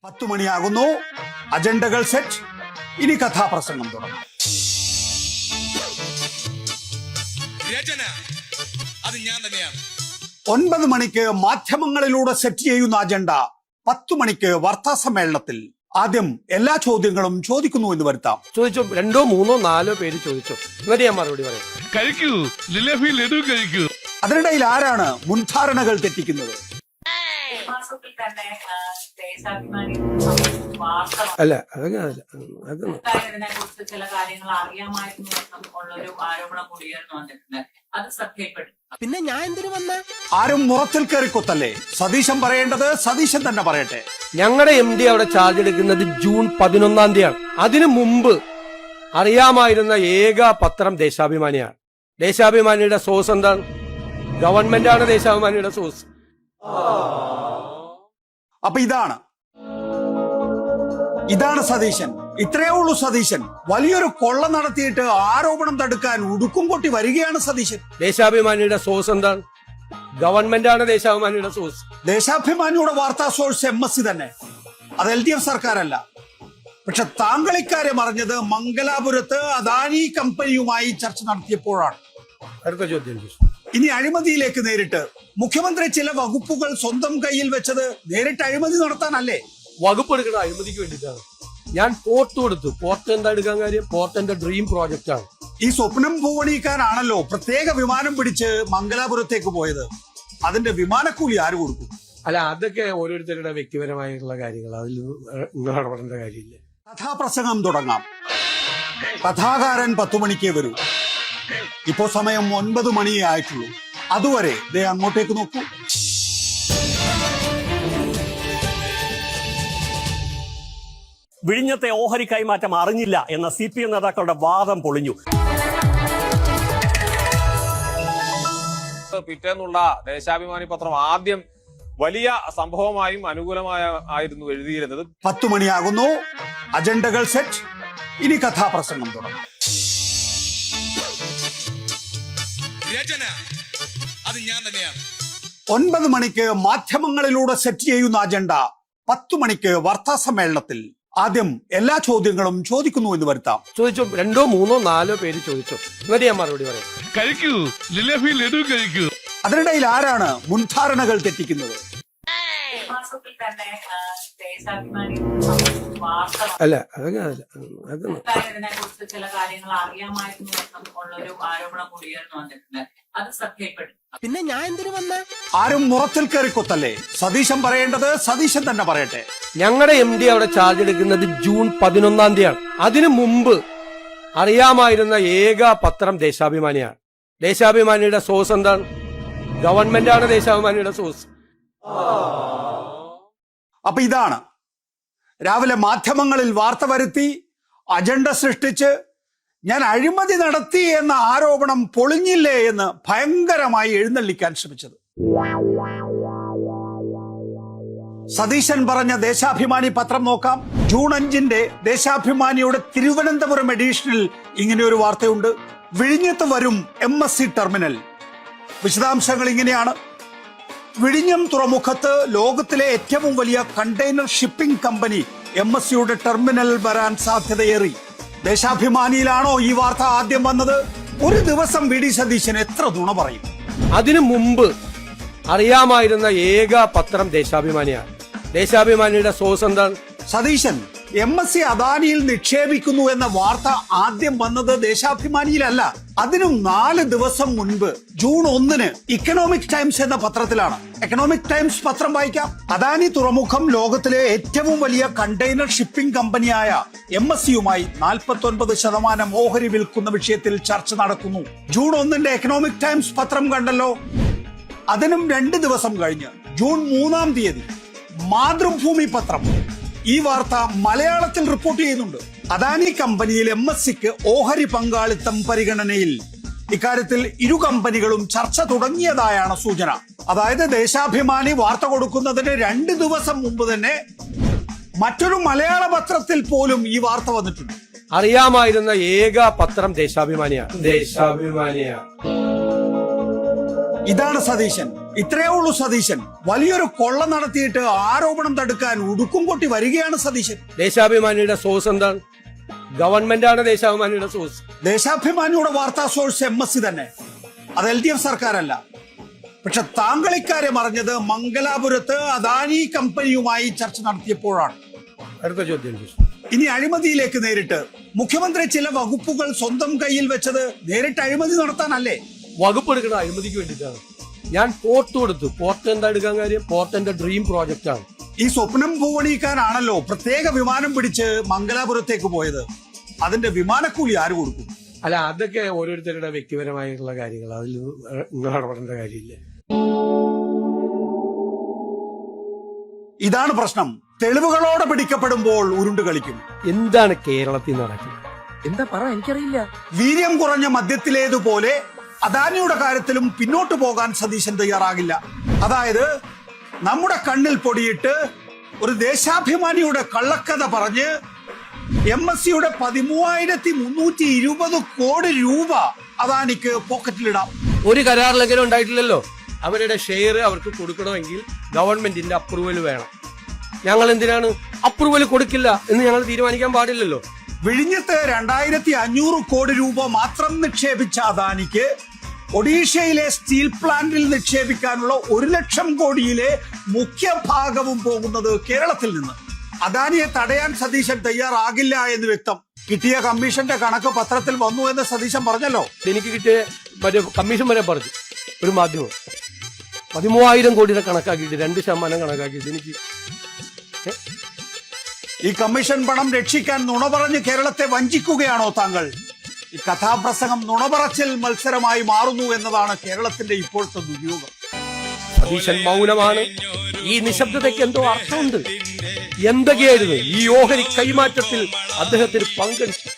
10 മണിയാകുന്നു. അജണ്ടകൾ സെറ്റ്. ഇനി കഥാപ്രസംഗം തുടങ്ങാം. രചന അത് ഞാൻ തന്നെയാണ്. 9 മണിക്ക് മാധ്യമങ്ങളിലൂടെ സെറ്റ് ചെയ്യുന്ന അജണ്ട 10 മണിക്ക് വാർത്താ സമ്മേളനത്തിൽ ആദ്യം എല്ലാ ചോദ്യങ്ങളും ചോദിക്കുന്നു എന്ന് വരുത്താം. ചോദിച്ചോ, 2, 3, 4 പേര് ചോദിച്ചോ, എന്നിട്ട് ഞാൻ മറുപടി പറയാം. കഴിക്കൂ, ജിലേബി ലഡു കഴിക്കൂ. അതിനിടയിൽ ആരാണ് മുൻധാരണകൾ തെറ്റിക്കുന്നത്? അല്ല, അതൊന്നും കുറിച്ച് ചില കാര്യങ്ങൾ അറിയാമായിരുന്നു എന്നുള്ളൊരു ആരോപണം കൂടി ഉയർന്നു വന്നിട്ടുണ്ട്. അത് ശ്രദ്ധയിൽപ്പെട്ടു. പിന്നെ ഞാൻ എന്തിനു വന്ന? ആരും മുറത്തിൽ കയറി കൊത്തല്ലേ. സതീശൻ പറയേണ്ടത് സതീശൻ തന്നെ പറയട്ടെ. ഞങ്ങളുടെ MD അവിടെ ചാർജ് എടുക്കുന്നത് ജൂൺ 11-ാം തീയതിയാണ്. അതിനു മുമ്പ് അറിയാമായിരുന്ന ഏക പത്രം ദേശാഭിമാനിയാണ്. ദേശാഭിമാനിയുടെ സോഴ്സ് എന്താണ്? ഗവൺമെന്റാണ് ദേശാഭിമാനിയുടെ സോഴ്സ്. അപ്പൊ ഇതാണ് സതീശൻ. ഇത്രയേ ഉള്ളൂ സതീശൻ. വലിയൊരു കൊള്ള നടത്തിയിട്ട് ആരോപണം തടുക്കാൻ ഉടുക്കും കൊട്ടി വരികയാണ് സതീശൻ. ദേശാഭിമാനിയുടെ സോഴ്സ് എന്താണ്? ഗവൺമെന്റാണ് ദേശാഭിമാനിയുടെ സോഴ്സ്. ദേശാഭിമാനിയുടെ വാർത്താ സോഴ്സ് MSC തന്നെ. അത് LDF സർക്കാരല്ല. പക്ഷെ താങ്കൾ ഇക്കാര്യം അറിഞ്ഞത് മംഗലാപുരത്ത് അദാനി കമ്പനിയുമായി ചർച്ച നടത്തിയപ്പോഴാണ്. അടുത്ത ചോദ്യം. ഇനി അഴിമതിയിലേക്ക് നേരിട്ട്. മുഖ്യമന്ത്രി ചില വകുപ്പുകൾ സ്വന്തം കയ്യിൽ വെച്ചത് നേരിട്ട് അഴിമതി നടത്താനല്ലേ? വകുപ്പ് എടുക്കുന്ന അഴിമതിക്ക് വേണ്ടിയിട്ടാണ്. ഞാൻ പോർട്ട് കൊടുത്തു. പോർട്ട് എന്താ എടുക്കാൻ കാര്യം? പോർട്ട് എന്റെ ഡ്രീം പ്രോജക്റ്റ് ആണ്. ഈ സ്വപ്നം പൂവണിക്കാനാണല്ലോ പ്രത്യേക വിമാനം പിടിച്ച് മംഗലാപുരത്തേക്ക് പോയത്. അതിന്റെ വിമാനക്കൂലി ആര് കൊടുക്കും? അല്ല, അതൊക്കെ ഓരോരുത്തരുടെ വ്യക്തിപരമായിട്ടുള്ള കാര്യങ്ങൾ. അതിൽ നിങ്ങൾ ഇടപെടേണ്ട കാര്യമില്ല. കഥാപ്രസംഗം തുടങ്ങാം. കഥാകാരൻ 10 മണിക്കേ വരൂ. ഇപ്പോ സമയം 9 മണിയേ ആയിട്ടുള്ളൂ. അതുവരെ ദേ അങ്ങോട്ടേക്ക് നോക്കൂ. വിഴിഞ്ഞത്തെ ഓഹരി കൈമാറ്റം അറിഞ്ഞില്ല എന്ന CPM നേതാക്കളുടെ വാദം പൊളിഞ്ഞു. പിറ്റേന്നുള്ള ദേശാഭിമാനി പത്രം ആദ്യം വലിയ സംഭവമായും അനുകൂലമായിരുന്നു എഴുതിയിരുന്നത്. 10 മണിയാകുന്നു. അജണ്ടകൾ സെറ്റ്. ഇനി കഥാപ്രസംഗം തുടങ്ങാം. രചന അത് ഞാൻ തന്നെയാണ്. 9 മണിക്ക് മാധ്യമങ്ങളിലൂടെ സെറ്റ് ചെയ്യുന്ന അജണ്ട 10 മണിക്ക് വാർത്താ സമ്മേളനത്തിൽ ആദ്യം എല്ലാ ചോദ്യങ്ങളും ചോദിക്കുന്നു എന്ന് വരുത്താം. ചോദിച്ചോ, 2, 3, 4 പേര് ചോദിച്ചോ, എന്നിട്ട് ഞാൻ മറുപടി പറയാം. കഴിക്കൂ, ജിലേബി ലഡു കഴിക്കൂ. അതിനിടയിൽ ആരാണ് മുൻധാരണകൾ തെറ്റിക്കുന്നത്? അല്ല, അതൊന്നും കുറിച്ച് ചില കാര്യങ്ങൾ അറിയാമായിരുന്നു എന്നുള്ളൊരു ആരോപണം കൂടി ഉയർന്നു വന്നിട്ടുണ്ട്. അത് ശ്രദ്ധയിൽപ്പെട്ടു. പിന്നെ ഞാൻ എന്തിനു വന്ന? ആരും മുറത്തിൽ കയറി കൊത്തല്ലേ. സതീശൻ പറയേണ്ടത് സതീശൻ തന്നെ പറയട്ടെ. ഞങ്ങളുടെ MD അവിടെ ചാർജ് എടുക്കുന്നത് ജൂൺ 11-ാം തീയതിയാണ്. അതിനു മുമ്പ് അറിയാമായിരുന്ന ഏക പത്രം ദേശാഭിമാനിയാണ്. ദേശാഭിമാനിയുടെ സോഴ്സ് എന്താണ്? ഗവൺമെന്റാണ് ദേശാഭിമാനിയുടെ സോഴ്സ്. അപ്പൊ രാവിലെ മാധ്യമങ്ങളിൽ വാർത്ത വരുത്തി അജണ്ട സൃഷ്ടിച്ച് ഞാൻ അഴിമതി നടത്തി എന്ന ആരോപണം പൊളിഞ്ഞില്ലേ എന്ന് ഭയങ്കരമായി എഴുന്നള്ളിക്കാൻ ശ്രമിച്ചത്. സതീശൻ പറഞ്ഞ ദേശാഭിമാനി പത്രം നോക്കാം. ജൂൺ 5 ദേശാഭിമാനിയുടെ തിരുവനന്തപുരം എഡീഷനിൽ ഇങ്ങനെ ഒരു വാർത്തയുണ്ട്. വിഴിഞ്ഞത്ത് വരും MSC ടെർമിനൽ. വിശദാംശങ്ങൾ ഇങ്ങനെയാണ്. വിഴിഞ്ഞം തുറമുഖത്ത് ലോകത്തിലെ ഏറ്റവും വലിയ കണ്ടെയ്നർ ഷിപ്പിംഗ് കമ്പനി MSCയുടെ ടെർമിനൽ വരാൻ സാധ്യതയേറി. ദേശാഭിമാനിയിലാണോ ഈ വാർത്ത ആദ്യം വന്നത്? ഒരു ദിവസം VD സതീശൻ എത്ര നുണ പറയും? അതിനു മുമ്പ് അറിയാമായിരുന്ന ഏക പത്രം ദേശാഭിമാനിയാണ്. ദേശാഭിമാനിയുടെ സോഴ്സ് എന്താണ്? സതീശൻ, MSC അദാനിയിൽ നിക്ഷേപിക്കുന്നു എന്ന വാർത്ത ആദ്യം വന്നത് ദേശാഭിമാനിയിലല്ല. അതിനും 4 ദിവസം മുൻപ് ജൂൺ 1 ഇക്കണോമിക് ടൈംസ് എന്ന പത്രത്തിലാണ്. എക്കണോമിക് ടൈംസ് പത്രം വായിക്കാം. അദാനി തുറമുഖം ലോകത്തിലെ ഏറ്റവും വലിയ കണ്ടെയ്നർ ഷിപ്പിംഗ് കമ്പനിയായ MSCയുമായി 49% ഓഹരി വിൽക്കുന്ന വിഷയത്തിൽ ചർച്ച നടക്കുന്നു. ജൂൺ 1 എക്കണോമിക് ടൈംസ് പത്രം കണ്ടല്ലോ. അതിനും 2 ദിവസം കഴിഞ്ഞ് ജൂൺ 3-ാം തീയതി മാതൃഭൂമി പത്രം ഈ വാർത്ത മലയാളത്തിൽ റിപ്പോർട്ട് ചെയ്യുന്നുണ്ട്. അദാനി കമ്പനിയിൽ MSCക്ക് ഓഹരി പങ്കാളിത്തം പരിഗണനയിൽ. ഇക്കാര്യത്തിൽ ഇരു കമ്പനികളും ചർച്ച തുടങ്ങിയതായാണ് സൂചന. അതായത് ദേശാഭിമാനി വാർത്ത കൊടുക്കുന്നതിന് 2 ദിവസം മുമ്പ് തന്നെ മറ്റൊരു മലയാള പത്രത്തിൽ പോലും ഈ വാർത്ത വന്നിട്ടുണ്ട്. അറിയാമായിരുന്ന ഏക പത്രം ദേശാഭിമാനിയാണ്. ഇതാണ് സതീശൻ. ഇത്രയേ ഉള്ളൂ സതീശൻ. വലിയൊരു കൊള്ള നടത്തിയിട്ട് ആരോപണം തടുക്കാൻ ഉടുക്കും പൊട്ടി വരികയാണ് സതീശൻ. ദേശാഭിമാനിയുടെ സോഴ്സ് എന്താണ്? ഗവൺമെന്റാണ് ദേശാഭിമാനിയുടെ സോഴ്സ്. ദേശാഭിമാനിയുടെ വാർത്താ സോഴ്സ് MSC തന്നെ, അത് LDF സർക്കാരല്ല. പക്ഷെ താങ്കൾ ഇക്കാര്യം അറിഞ്ഞത് മംഗലാപുരത്ത് അദാനി കമ്പനിയുമായി ചർച്ച നടത്തിയപ്പോഴാണ്. അടുത്ത ചോദ്യം. ഇനി അഴിമതിയിലേക്ക് നേരിട്ട്. മുഖ്യമന്ത്രി ചില വകുപ്പുകൾ സ്വന്തം കയ്യിൽ വെച്ചത് നേരിട്ട് അഴിമതി നടത്താനല്ലേ? വകുപ്പ് എടുക്കുന്ന അഴിമതിക്ക് വേണ്ടിയിട്ടാണ്. ഞാൻ പോർട്ട് കൊടുത്തു. പോർട്ട് എന്താ എടുക്കാൻ കാര്യം? പോർട്ട് എന്റെ ഡ്രീം പ്രോജക്റ്റ് ആണ്. ഈ സ്വപ്നം പൂവണിക്കാനാണല്ലോ പ്രത്യേക വിമാനം പിടിച്ച് മംഗലാപുരത്തേക്ക് പോയത്. അതിന്റെ വിമാനക്കൂലി ആര് കൊടുക്കും? അല്ല, അതൊക്കെ ഓരോരുത്തരുടെ വ്യക്തിപരമായിട്ടുള്ള കാര്യങ്ങൾ, അതിൽ നിങ്ങൾ ഇടപെടേണ്ട കാര്യമില്ല. ഇതാണ് പ്രശ്നം. തെളിവുകളോടെ പിടിക്കപ്പെടുമ്പോൾ ഉരുണ്ട് കളിക്കും. എന്താണ് കേരളത്തിൽ നടക്കുന്നത്? എന്താ പറ, എനിക്കറിയില്ല. വീര്യം കുറഞ്ഞ മദ്യത്തിലേതുപോലെ അദാനിയുടെ കാര്യത്തിലും പിന്നോട്ട് പോകാൻ സതീശൻ തയ്യാറാകില്ല. അതായത് നമ്മുടെ കണ്ണിൽ പൊടിയിട്ട് ഒരു ദേശാഭിമാനിയുടെ കള്ളക്കഥ പറഞ്ഞ് MSCയുടെ 13,320 കോടി രൂപ അദാനിക്ക് പോക്കറ്റിലിടാം. ഒരു കരാർ ലംഘനം ഉണ്ടായിട്ടില്ലല്ലോ. അവരുടെ ഷെയർ അവർക്ക് കൊടുക്കണമെങ്കിൽ ഗവൺമെന്റിന്റെ അപ്രൂവൽ വേണം. ഞങ്ങൾ എന്തിനാണ് അപ്രൂവൽ കൊടുക്കില്ല എന്ന് ഞങ്ങൾ തീരുമാനിക്കാൻ പാടില്ലല്ലോ. വിഴിഞ്ഞത്ത് 2,500 കോടി രൂപ മാത്രം നിക്ഷേപിച്ച അദാനിക്ക് ഒഡീഷയിലെ സ്റ്റീൽ പ്ലാന്റിൽ നിക്ഷേപിക്കാനുള്ള 1,00,000 കോടിയിലെ മുഖ്യ ഭാഗവും പോകുന്നത് കേരളത്തിൽ നിന്ന്. അദാനിയെ തടയാൻ സതീശൻ തയ്യാറാകില്ല എന്ന് വ്യക്തം. കിട്ടിയ കമ്മീഷന്റെ കണക്ക് പത്രത്തിൽ വന്നു എന്ന് സതീശൻ പറഞ്ഞല്ലോ. എനിക്ക് കിട്ടിയ മറ്റേ കമ്മീഷൻ വരെ പറഞ്ഞു ഒരു മാധ്യമം 13,000 കോടിയുടെ കണക്കാക്കിയിട്ട് 2% കണക്കാക്കിയിട്ട് എനിക്ക് ഈ കമ്മീഷൻ പണം രക്ഷിക്കാൻ നുണ പറഞ്ഞ് കേരളത്തെ വഞ്ചിക്കുകയാണോ താങ്കൾ? ഈ കഥാപ്രസംഗം നുണപറച്ചിൽ മത്സരമായി മാറുന്നു എന്നതാണ് കേരളത്തിന്റെ ഇപ്പോഴത്തെ ദുര്യോഗം. സതീശൻ മൗനമാണ്. ഈ നിശബ്ദതയ്ക്ക് എന്തോ അർത്ഥമുണ്ട്. എന്തൊക്കെയായിരുന്നു ഈ ഓഹരി കൈമാറ്റത്തിൽ അദ്ദേഹത്തിന് പങ്കെടുത്തു?